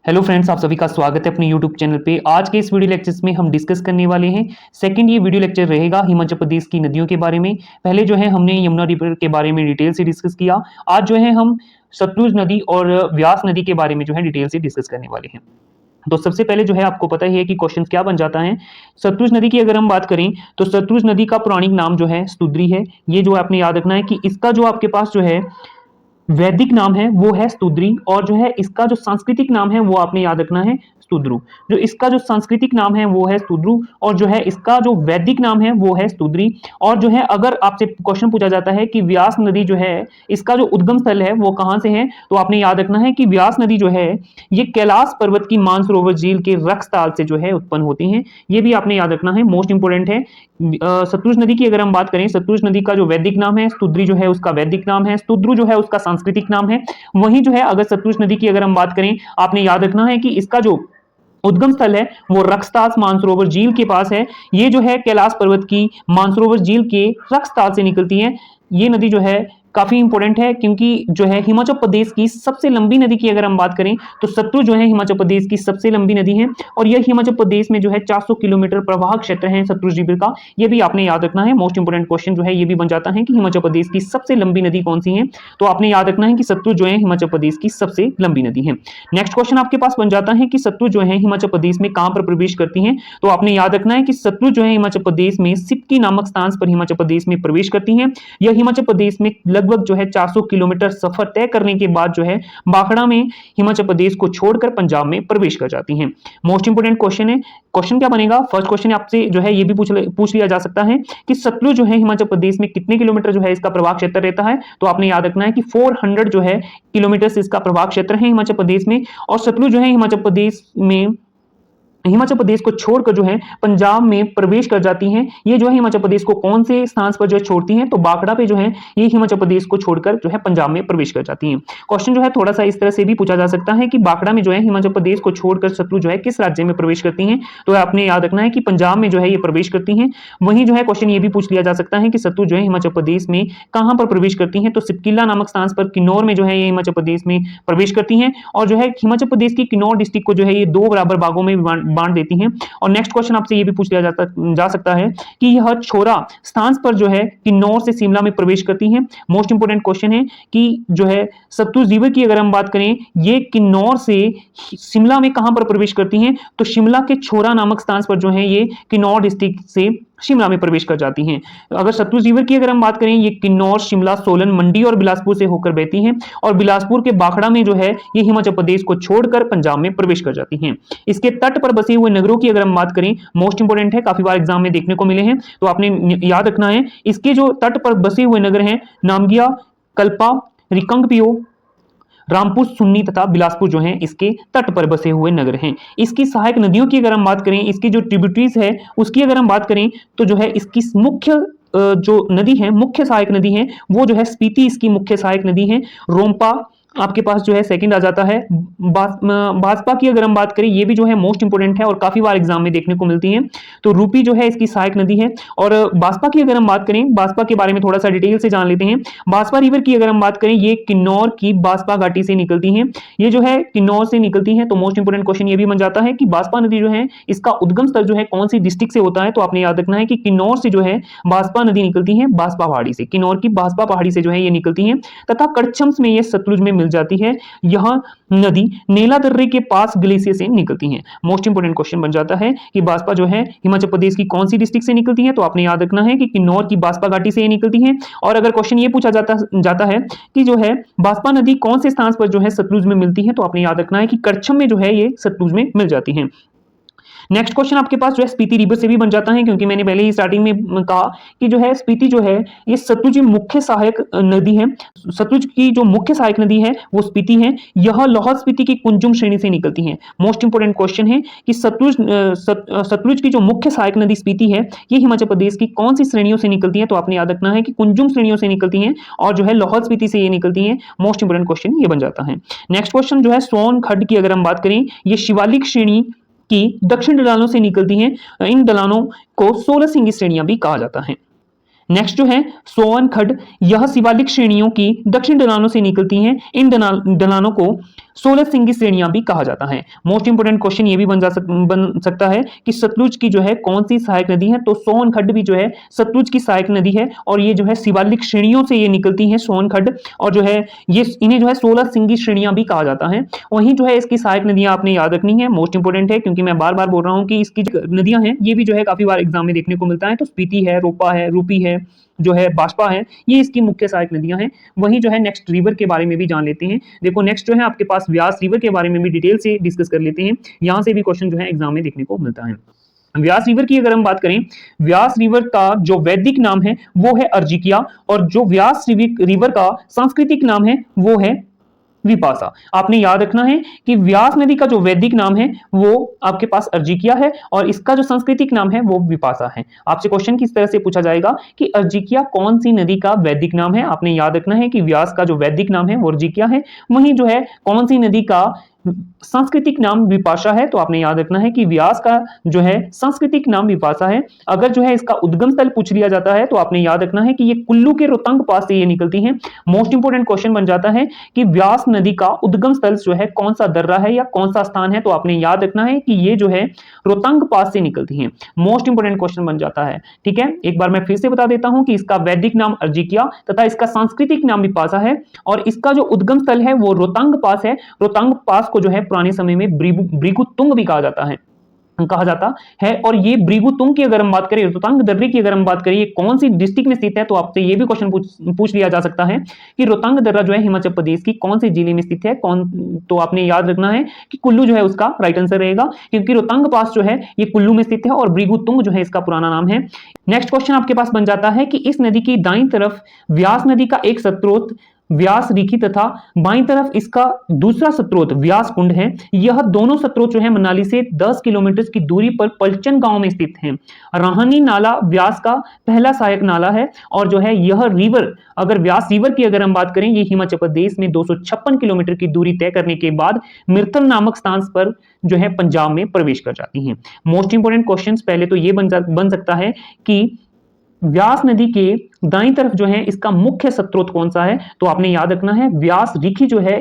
Hello friends, आप सभी का स्वागत है अपने यूट्यूब चैनल पे। आज के इस वीडियो लेक्चर्स में हम डिस्कस करने वाले हैं सेकंड ये वीडियो लेक्चर रहेगा हिमाचल प्रदेश की नदियों के बारे में। पहले जो है हमने यमुना रिवर के बारे में डिटेल से डिस्कस किया। आज जो है हम सतलुज नदी और व्यास नदी के बारे में जो है डिटेल से डिस्कस करने वाले हैं। तो सबसे पहले जो है आपको पता ही है कि क्वेश्चन क्या बन जाता है। सतलुज नदी की अगर हम बात करें तो सतलुज नदी का पौराणिक नाम जो है स्तुद्री है। ये जो आपने याद रखना है कि इसका जो आपके पास जो है वैदिक नाम है वो है स्तुद्री, और जो है इसका जो सांस्कृतिक नाम है वो आपने याद रखना है स्तुद्रु। जो इसका जो सांस्कृतिक नाम है वो है स्तुद्रु, और जो है इसका जो वैदिक नाम है वो है स्तुद्री। और जो है अगर आपसे क्वेश्चन पूछा जाता है कि व्यास नदी जो है इसका जो उद्गम स्थल है वो कहां से है, तो आपने याद रखना है कि व्यास नदी जो है ये कैलाश पर्वत की मानसरोवर झील के रक्तताल से जो है उत्पन्न होती है। ये भी आपने याद रखना है, मोस्ट इंपोर्टेंट है। सतलुज नदी की अगर हम बात करें, सतलुज नदी का जो वैदिक नाम है स्तुद्री जो है उसका वैदिक नाम है, स्तुद्रु जो है उसका सांस्कृतिक नाम है। वहीं जो है अगर सतलुज नदी की अगर हम बात करें, आपने याद रखना है कि इसका जो उद्गम स्थल है वो रक्तताल मानसरोवर झील के पास है। ये जो है कैलाश पर्वत की मानसरोवर झील के रक्तताल से निकलती है। ये नदी जो है काफी इंपॉर्टेंट है, क्योंकि जो है हिमाचल प्रदेश की सबसे लंबी नदी की अगर हम बात करें तो सतलुज जो है हिमाचल प्रदेश की सबसे लंबी नदी है, और यह हिमाचल प्रदेश में जो है 400 किलोमीटर प्रवाह क्षेत्र है सतलुज रिवर का। ये भी आपने याद रखना है। मोस्ट इंपोर्टेंट क्वेश्चन जो है ये भी बन जाता है कि हिमाचल प्रदेश की सबसे लंबी नदी कौन सी है, तो आपने याद रखना है कि सतलुज जो है हिमाचल प्रदेश की सबसे लंबी नदी है। नेक्स्ट क्वेश्चन आपके पास बन जाता है कि सतलुज जो है हिमाचल प्रदेश में कहां पर प्रवेश करती है, तो आपने याद रखना है कि सतलुज जो है हिमाचल प्रदेश में सिप्की नामक स्थान पर हिमाचल प्रदेश में प्रवेश करती है। यह हिमाचल प्रदेश में लगभग जो है 400 किलोमीटर सफर तय करने के बाद जो है बाखड़ा में हिमाचल प्रदेश को छोड़कर पंजाब में प्रवेश कर जाती हैं। मोस्ट इंपोर्टेंट क्वेश्चन है। क्वेश्चन क्या बनेगा, फर्स्ट क्वेश्चन आपसे जो है ये भी पूछ लिया जा सकता है कि सतलुज जो है हिमाचल प्रदेश में कितने किलोमीटर जो है इसका प्रवाह क्षेत्र रहता है, तो आपने याद रखना है कि 400 जो है किलोमीटर से इसका प्रवाह क्षेत्र है हिमाचल प्रदेश में। और सतलुज जो है हिमाचल प्रदेश को छोड़कर जो है पंजाब में प्रवेश कर जाती हैं। ये जो है हिमाचल प्रदेश को कौन से स्थान पर जो है छोड़ती हैं, तो बाखड़ा पे जो है ये हिमाचल प्रदेश को छोड़कर जो है पंजाब में प्रवेश कर जाती हैं। क्वेश्चन जो है थोड़ा सा इस तरह से भी पूछा जा सकता है कि बाखड़ा में जो है हिमाचल प्रदेश को छोड़कर सतलुज जो है किस राज्य में प्रवेश करती हैं, तो आपने याद रखना है कि पंजाब में जो है ये प्रवेश करती हैं। वहीं जो है क्वेश्चन ये भी पूछ लिया जा सकता है कि सतलुज जो है हिमाचल प्रदेश में कहां पर प्रवेश करती हैं, तो सिपकिला नामक स्थान पर किन्नौर में जो है ये हिमाचल प्रदेश में प्रवेश करती हैं। और जो है हिमाचल प्रदेश की किन्नौर डिस्ट्रिक्ट को जो है ये 2 बराबर भागों में बांट देती हैं। और नेक्स्ट क्वेश्चन आपसे ये भी पूछ लिया जा सकता है कि यह छोरा स्थान पर जो है किन्नौर से शिमला में प्रवेश करती है। मोस्ट इंपोर्टेंट क्वेश्चन है कि जो है सतलुज रिवर की अगर हम बात करें, ये किन्नौर से शिमला में कहां पर प्रवेश करती हैं, तो शिमला के छोरा नामक स्थान पर जो है ये किन्नौर डिस्ट्रिक्ट से शिमला में प्रवेश कर जाती हैं। अगर सतलुज रिवर की अगर हम बात करें, ये किन्नौर, शिमला, सोलन, मंडी और बिलासपुर से होकर बहती हैं, और बिलासपुर के बाखड़ा में जो है ये हिमाचल प्रदेश को छोड़कर पंजाब में प्रवेश कर जाती हैं। इसके तट पर बसे हुए नगरों की अगर हम बात करें, मोस्ट इंपोर्टेंट है, काफी बार एग्जाम में देखने को मिले हैं, तो आपने याद रखना है इसके जो तट पर बसे हुए नगर हैं नामगिया, कल्पा, रिकंगपियो, रामपुर, सुन्नी तथा बिलासपुर जो हैं इसके तट पर बसे हुए नगर हैं। इसकी सहायक नदियों की अगर हम बात करें, इसकी जो ट्रिब्यूटरीज है उसकी अगर हम बात करें, तो जो है इसकी मुख्य जो नदी है, मुख्य सहायक नदी है वो जो है स्पीति इसकी मुख्य सहायक नदी है। रोम्पा आपके पास जो है सेकंड आ जाता है। भाजपा की अगर हम बात करें, ये भी जो है मोस्ट इंपोर्टेंट है और काफी बार एग्जाम में देखने को मिलती है, तो रूपी जो है इसकी सहायक नदी है। और भाजपा की अगर हम बात करें, भाजपा के बारे में थोड़ा सा डिटेल से जान लेते हैं। भाजपा रिवर की अगर हम बात करें, ये किन्नौर की भाजपा घाटी से निकलती है। ये जो है किन्नौर से निकलती है, तो मोस्ट इंपोर्टेंट क्वेश्चन ये भी बन जाता है कि भाजपा नदी जो है इसका उद्गम स्थल जो है कौन सी डिस्ट्रिक्ट से होता है, तो आपने याद रखना है कि किन्नौर से जो है भाजपा नदी निकलती है, भाजपा पहाड़ी से, किन्नौर की भाजपा पहाड़ी से जो है ये निकलती है, तथा कड़छम्स में ये सतलुज में मिल जाती है। यह नदी नेला दर्रे के पास ग्लेशियर से निकलती है। मोस्ट इंपोर्टेंट क्वेश्चन बन जाता है कि भाजपा जो है हिमाचल प्रदेश की कौन सी डिस्ट्रिक्ट से निकलती है, तो आपने याद रखना है कि किन्नौर की भाजपा घाटी से निकलती है। और अगर क्वेश्चन ये पूछा जाता है कि जो है भाजपा नदी कौन से स्थान पर जो है सतलुज में मिलती है, तो आपने याद रखना है कि कड़छम में जो है ये सतलुज में मिल जाती है। नेक्स्ट क्वेश्चन आपके पास जो है स्पीति रिवर से भी बन जाता है, क्योंकि मैंने पहले ही स्टार्टिंग में कहा कि जो है स्पीति जो है ये सतलुज की मुख्य सहायक नदी है। सतलुज की जो मुख्य सहायक नदी है वो स्पीति है। यह लाहौल स्पीति की कुंजुम श्रेणी से निकलती है। मोस्ट इंपोर्टेंट क्वेश्चन है कि सतलुज की जो मुख्य सहायक नदी स्पीति है ये हिमाचल प्रदेश की कौन सी श्रेणियों से निकलती है, तो आपने याद रखना है कि कुंजुम श्रेणियों से निकलती है, और जो है लाहौल स्पीति से ये निकलती है। मोस्ट इंपोर्टेंट क्वेश्चन ये बन जाता है। नेक्स्ट क्वेश्चन जो है सोन खड्ड की अगर हम बात करें, ये शिवालिक श्रेणी की दक्षिण ढलानों से निकलती हैं। इन ढलानों को 16 सिंगी श्रेणियां भी कहा जाता है। नेक्स्ट जो है सोवन खड्ड, यह शिवालिक श्रेणियों की दक्षिण ढलानों से निकलती हैं। इन ढलानों को 16 सिंगी श्रेणियां भी कहा जाता है। मोस्ट इंपोर्टेंट क्वेश्चन ये भी बन सकता है कि सतलुज की जो है कौन सी सहायक नदी है, तो सोनखड्ड भी जो है सतलुज की सहायक नदी है और ये जो है शिवालिक श्रेणियों से ये निकलती है सोनखड्ड, और जो है ये इन्हें जो है 16 सिंगी श्रेणियां भी कहा जाता है। वहीं जो है इसकी सहायक नदियां आपने याद रखनी है, मोस्ट इंपोर्टेंट है, क्योंकि मैं बार बार बोल रहा हूं कि इसकी नदियां हैं ये भी जो है काफी बार एग्जाम में देखने को मिलता है। तो स्पीति है, रोपा है, रूपी है, जो है बाष्पा है, ये इसकी मुख्य सहायक नदियां हैं। वहीं जो है नेक्स्ट रिवर के बारे में भी जान लेते हैं। देखो नेक्स्ट जो है आपके पास व्यास रिवर के बारे में भी डिटेल से डिस्कस कर लेते हैं, यहां से भी क्वेश्चन जो है एग्जाम में देखने को मिलता है। व्यास रिवर की अगर हम बात करें, व्यास रिवर का जो वैदिक नाम है वो है अर्जिकिया, और जो व्यास रिवर का सांस्कृतिक नाम है वो है विपासा। आपने याद रखना है कि व्यास नदी का जो वैदिक नाम है वो आपके पास अर्जिकिया है और इसका जो सांस्कृतिक नाम है वो विपासा है। आपसे क्वेश्चन किस तरह से पूछा जाएगा कि अर्जिकिया कौन सी नदी का वैदिक नाम है, आपने याद रखना है कि व्यास का जो वैदिक नाम है वो अर्जिकिया है, वहीं जो है कौन सी नदी का सांस्कृतिक नाम विपाशा है, तो आपने याद रखना है कि व्यास का जो है सांस्कृतिक नाम विपाशा है। अगर जो है इसका उद्गम स्थल पूछ लिया जाता है तो आपने याद रखना है कि ये कुल्लू के रोहतांग पास से ये निकलती है। मोस्ट इंपोर्टेंट क्वेश्चन बन जाता है कि व्यास नदी का उद्गम स्थल जो है कौन सा दर्रा है या कौन सा स्थान है, तो आपने याद रखना है कि ये जो है रोहतांग पास से निकलती है। मोस्ट इंपोर्टेंट क्वेश्चन बन जाता है। ठीक है, एक बार मैं फिर से बता देता हूं कि इसका वैदिक नाम अर्जिकिया तथा इसका सांस्कृतिक नाम विपाशा है और इसका जो उद्गम स्थल है वो रोहतांग पास है। रोहतांग पास को जो है पुराने समय में भृगुतुंग भी कहा जाता है और ये भृगुतुंग की अगर हम बात करें, रोहतांग दर्रे की अगर हम बात करें, ये कौन सी डिस्ट्रिक्ट में स्थित है, तो आपसे ये भी क्वेश्चन पूछ लिया जा सकता है कि रोहतांग दर्रा जो है हिमाचल प्रदेश की कौन से जिले में स्थित है, तो आपने याद रखना है कि कुल्लू जो है उसका राइट आंसर रहेगा, क्योंकि रोहतांग पास जो है ये कुल्लू में स्थित है और भृगुतुंग जो है इसका पुराना नाम है। नेक्स्ट क्वेश्चन आपके पास बन जाता है कि इस नदी की दाईं तरफ व्यास नदी का एक स्रोत व्यास रिखी तथा बाईं तरफ इसका दूसरा स्रोत व्यास कुंड है। यह दोनों स्रोत जो है मनाली से 10 किलोमीटर की दूरी पर पलचन गांव में स्थित हैं। राहनी नाला व्यास का पहला सहायक नाला है और जो है यह रिवर, अगर व्यास रिवर की अगर हम बात करें, ये हिमाचल प्रदेश में 256 किलोमीटर की दूरी तय करने के बाद मिर्थल नामक स्थान पर जो है पंजाब में प्रवेश कर जाती हैं। मोस्ट इंपोर्टेंट क्वेश्चन पहले तो ये बन सकता है कि व्यास नदी के दाईं तरफ जो है इसका मुख्य स्रोत कौन सा है, तो आपने याद रखना है व्यास रिखी जो है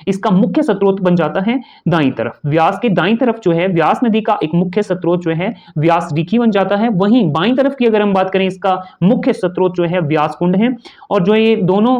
इसका मुख्य स्रोत बन जाता है दाईं तरफ। व्यास के दाईं तरफ जो है व्यास नदी का एक मुख्य स्रोत जो है व्यास रिखी बन जाता है। वहीं बाईं तरफ की अगर हम बात करें, इसका मुख्य स्रोत जो है व्यास कुंड है। और जो ये दोनों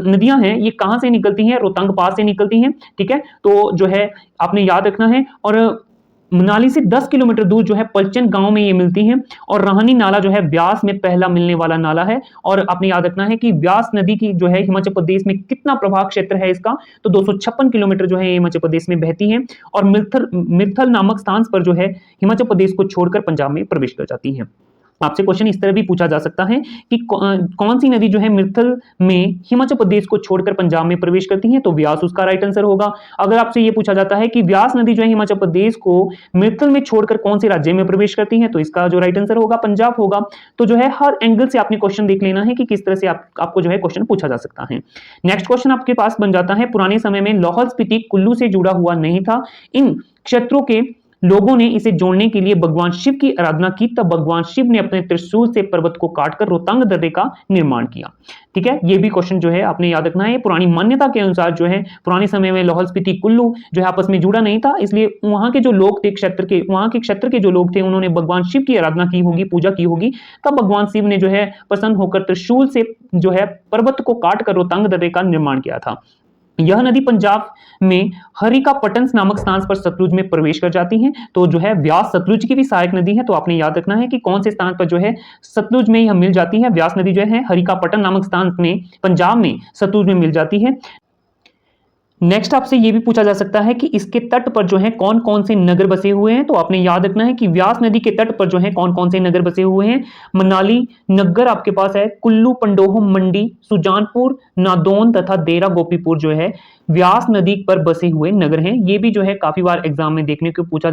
नदियां हैं ये कहां से निकलती हैं, रोहतांग पास से निकलती हैं। ठीक है, तो जो है आपने याद रखना है, और मनाली से 10 किलोमीटर दूर जो है पलचन गांव में ये मिलती हैं और राहनी नाला जो है व्यास में पहला मिलने वाला नाला है। और आपने याद रखना है कि व्यास नदी की जो है हिमाचल प्रदेश में कितना प्रभाव क्षेत्र है इसका, तो 256 किलोमीटर जो है हिमाचल प्रदेश में बहती है और मिर्थल नामक स्थान पर जो है हिमाचल प्रदेश को छोड़कर पंजाब में प्रवेश कर जाती है। आपसे क्वेश्चन इस तरह भी पूछा जा सकता है कि कौन सी नदी जो है मिर्थल में हिमाचल प्रदेश को छोड़कर पंजाब में प्रवेश करती है, तो व्यास उसका राइट आंसर होगा। अगर आपसे ये पूछा जाता है कि व्यास नदी जो है हिमाचल प्रदेश को मिर्थल में छोड़कर कौन से राज्य में प्रवेश करती है, तो इसका जो राइट आंसर होगा पंजाब होगा। तो जो है हर एंगल से आपने क्वेश्चन देख लेना है कि किस तरह से आपको जो है क्वेश्चन पूछा जा सकता है। नेक्स्ट क्वेश्चन आपके पास बन जाता है, पुराने समय में लाहौल स्पीति कुल्लू से जुड़ा हुआ नहीं था। इन क्षेत्रों के लोगों ने इसे जोड़ने के लिए भगवान शिव की आराधना की, तब भगवान शिव ने अपने त्रिशूल से पर्वत को काटकर रोहतांग दर्रे का निर्माण किया। ठीक है, ये भी क्वेश्चन जो है आपने याद रखना है। पुरानी मान्यता के अनुसार जो है पुराने समय में लाहौल स्पीति कुल्लू जो है आपस में जुड़ा नहीं था, इसलिए वहां के जो लोग थे वहां के क्षेत्र के जो लोग थे उन्होंने भगवान शिव की आराधना की होगी, पूजा की होगी, तब भगवान शिव ने जो है प्रसन्न होकर त्रिशूल से जो है पर्वत को काटकर रोहतांग दर्रे का निर्माण किया था। यह नदी पंजाब में हरिकापटन नामक स्थान पर सतलुज में प्रवेश कर जाती है। तो जो है व्यास सतलुज की भी सहायक नदी है, तो आपने याद रखना है कि कौन से स्थान पर जो है सतलुज में यह मिल जाती है। व्यास नदी जो है हरिकापटन नामक स्थान में पंजाब में सतलुज में मिल जाती है। नेक्स्ट आपसे ये भी पूछा जा सकता है कि इसके तट पर जो है कौन कौन से नगर बसे हुए हैं, तो आपने याद रखना है कि व्यास नदी के तट पर जो है कौन कौन से नगर बसे हुए हैं। मनाली नगर आपके पास है, कुल्लू, पंडोह, मंडी, सुजानपुर, नादौन तथा देरा गोपीपुर जो है व्यास नदी पर बसे हुए नगर हैं। ये भी जो है काफी बार एग्जाम में देखने को पूछा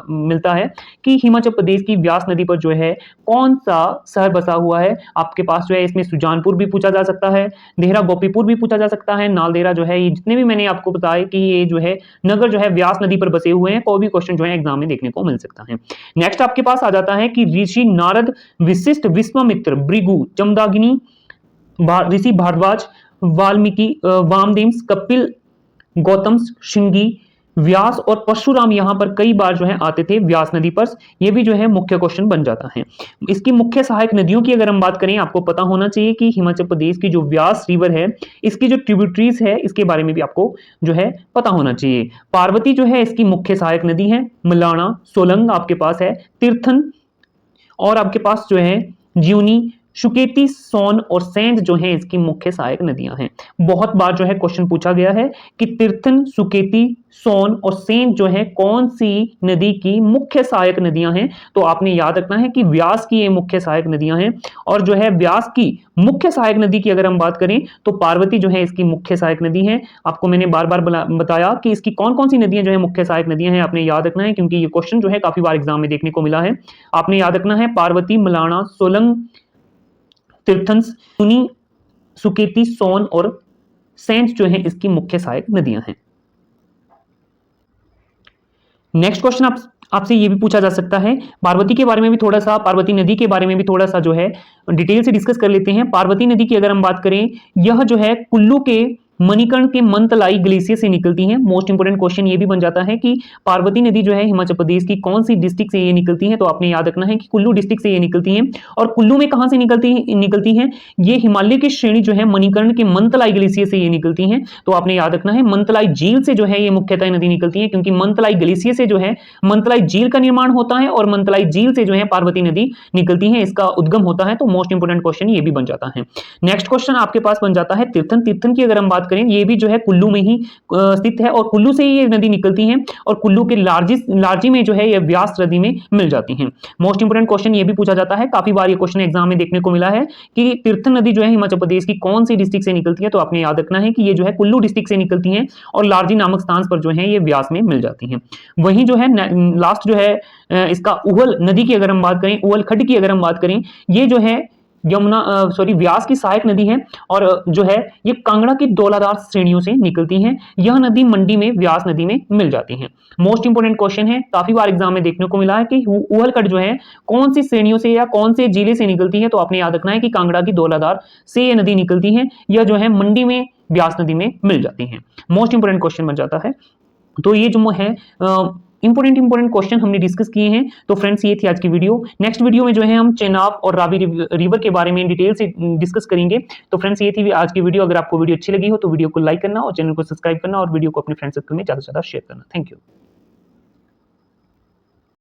मिलता है कि हिमाचल प्रदेश की व्यास नदी पर जो है कौन सा शहर बसा हुआ है। आपके पास जो है इसमें सुजानपुर भी पूछा जा सकता है, देहरा गोपीपुर भी पूछा जा सकता है, नालदेहरा जो है, ये जितने भी मैंने आपको बताया कि ये जो है नगर जो है व्यास नदी पर बसे हुए हैं, कोई भी क्वेश्चन जो है एग्जाम में देखने को मिल सकता है। नेक्स्ट आपके पास आ जाता है कि ऋषि नारद, वशिष्ठ, विश्वामित्र, भृगु, जमदाग्नि, ऋषि भारद्वाज, वाल्मीकि, वामदेव, कपिल गौतम, श्रृंगी, व्यास और परशुराम यहां पर कई बार जो है आते थे व्यास नदी पर। ये भी जो है मुख्य क्वेश्चन बन जाता है। इसकी मुख्य सहायक नदियों की अगर हम बात करें, आपको पता होना चाहिए कि हिमाचल प्रदेश की जो व्यास रिवर है, इसकी जो ट्रिब्यूटरीज है, इसके बारे में भी आपको जो है पता होना चाहिए। पार्वती जो है इसकी मुख्य सहायक नदी है। मलाना, सोलंग आपके पास है, तीर्थन और आपके पास जो है ज्यूनी, सुकेती, सोन और सेंध जो है इसकी मुख्य सहायक नदियां हैं। बहुत बार जो है क्वेश्चन पूछा गया है कि तीर्थन, सुकेती, सोन और सेंध जो है कौन सी नदी की मुख्य सहायक नदियां हैं। तो आपने याद रखना है कि व्यास की ये मुख्य सहायक नदियां हैं। और जो है व्यास की मुख्य सहायक नदी की अगर हम बात करें तो पार्वती जो है इसकी मुख्य सहायक नदी है। आपको मैंने बार बार बताया कि इसकी कौन कौन सी नदियां जो है मुख्य सहायक नदियां हैं, आपने याद रखना है, क्योंकि ये क्वेश्चन जो है काफी बार एग्जाम में देखने को मिला है। आपने याद रखना है पार्वती, मलाना, सोलंग, तीर्थंस, सुनी, सुकेती, सोन और सेंध जो है इसकी मुख्य सहायक नदियां हैं। नेक्स्ट क्वेश्चन आपसे ये भी पूछा जा सकता है, पार्वती के बारे में भी थोड़ा सा, पार्वती नदी के बारे में भी थोड़ा सा जो है डिटेल से डिस्कस कर लेते हैं। पार्वती नदी की अगर हम बात करें, यह जो है कुल्लू के मणिकर्ण के मंतलाई ग्लेशियर से निकलती है। मोस्ट इंपोर्टेंट क्वेश्चन ये भी बन जाता है कि पार्वती नदी जो है हिमाचल प्रदेश की कौन सी डिस्ट्रिक्ट से ये निकलती है। तो आपने याद रखना है कि कुल्लू डिस्ट्रिक्ट से ये निकलती है। और कुल्लू में कहां से निकलती है, ये हिमालय की श्रेणी जो है मणिकर्ण के मंतलाई ग्लेशियर से ये निकलती है। तो आपने याद रखना है मंतलाई झील से जो है ये मुख्यतः नदी निकलती है, क्योंकि मंतलाई ग्लेशियर से जो है मंतलाई झील का निर्माण होता है और मंतलाई झील से जो है पार्वती नदी निकलती है, इसका उद्गम होता है। तो मोस्ट इंपोर्टेंट क्वेश्चन ये भी बन जाता है। नेक्स्ट क्वेश्चन आपके पास बन जाता है तीर्थन। तीर्थन की अगर हम बात करें, ये भी जो है कुल्लू में ही स्थित है और कुल्लू से ही ये नदी निकलती है और कुल्लू के लार्जी में जो है ये व्यास नदी में मिल जाती है। मोस्ट इंपोर्टेंट क्वेश्चन ये भी पूछा जाता है, काफी बार ये क्वेश्चन एग्जाम में देखने को मिला है कि तीर्थन नदी जो है हिमाचल प्रदेश की कौन सी डिस्ट्रिक्ट से निकलती है। तो आपने याद रखना है कि ये जो है कुल्लू डिस्ट्रिक्ट से निकलती है और लार्जी नामक स्थान पर जो है ये व्यास में मिल जाती है। वहीं जो है लास्ट जो है इसका उहल नदी की अगर हम बात करें, उहल खड्ड की अगर हम बात करें, ये जो है व्यास की सहायक नदी है और जो है ये कांगड़ा की डोलाधार श्रेणियों से निकलती है। यह नदी मंडी में व्यास नदी में मिल जाती है। मोस्ट इंपोर्टेंट क्वेश्चन है, काफी बार एग्जाम में देखने को मिला है कि उहलखट जो है कौन सी श्रेणियों से या कौन से जिले से निकलती है। तो आपने याद रखना है कि कांगड़ा की डोलाधार से ये नदी निकलती है। यह जो है मंडी में व्यास नदी में मिल जाती है। मोस्ट इंपोर्टेंट क्वेश्चन बन जाता है। तो ये जो है इंपोर्टेंट क्वेश्चन हमने डिस्कस किए हैं। तो फ्रेंड्स ये थी आज की वीडियो। नेक्स्ट वीडियो में जो है हम चेनाब और रावी रिवर के बारे में डिटेल से डिस्कस करेंगे। तो फ्रेंड्स ये थी आज की वीडियो। अगर आपको वीडियो अच्छी लगी हो तो वीडियो को लाइक करना और चैनल को सब्सक्राइब करना और वीडियो को अपने फ्रेंड सर्कल में ज्यादा से ज्यादा शेयर करना। Thank you.